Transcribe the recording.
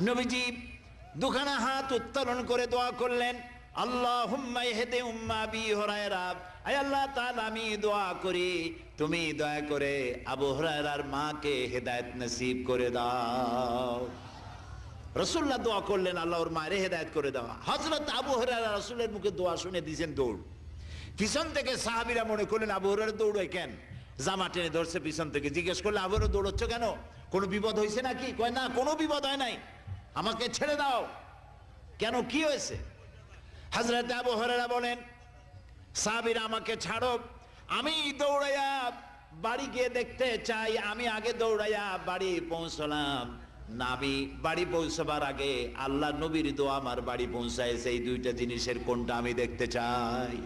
নবীজি দুখানা হাত উত্তোলন করে দোয়া করলেন, আল্লাহুম্মা ইহদি উম্মা আবি হুরায়রা, আয় আল্লাহ তাআলা আমি দোয়া করি তুমি দয়া করে আবু হুরায়রার মাকে হেদায়েত নসিব করে দাও। রাসূলুল্লাহ দোয়া করলেন আল্লাহ ওর মায়ের হেদায়েত করে দাও। হযরত আবু হুরায়রা রাসূলের মুখে দোয়া শুনে দিয়েছেন দৌড়। পিছন থেকে সাহাবীরা মনে করলেন আবু হুরায়রা দৌড়ায় কেন, জামা টেনে ধরছে পিছন থেকে। জিজ্ঞেস করলে আবু হুরায়রা দৌড়চ্ছ কেন, কোনো বিপদ হয়েছে নাকি? কয় না, কোনো বিপদ হয় নাই, আমাকে ছেড়ে দাও। কেন, কি হয়েছে? হযরত আবু হুরায়রা বলেন, সাহাবীরা আমাকে ছাড়ো, আমি দৌড়াইয়া বাড়ি গিয়ে দেখতে চাই। আমি আগে দৌড়াইয়া বাড়ি পৌঁছলাম, নাবি বাড়ি পৌঁছবার আগে আল্লাহ নবীর দোয়া আমার বাড়ি পৌঁছায়। সেই দুইটা জিনিসের কোনটা আমি দেখতে চাই।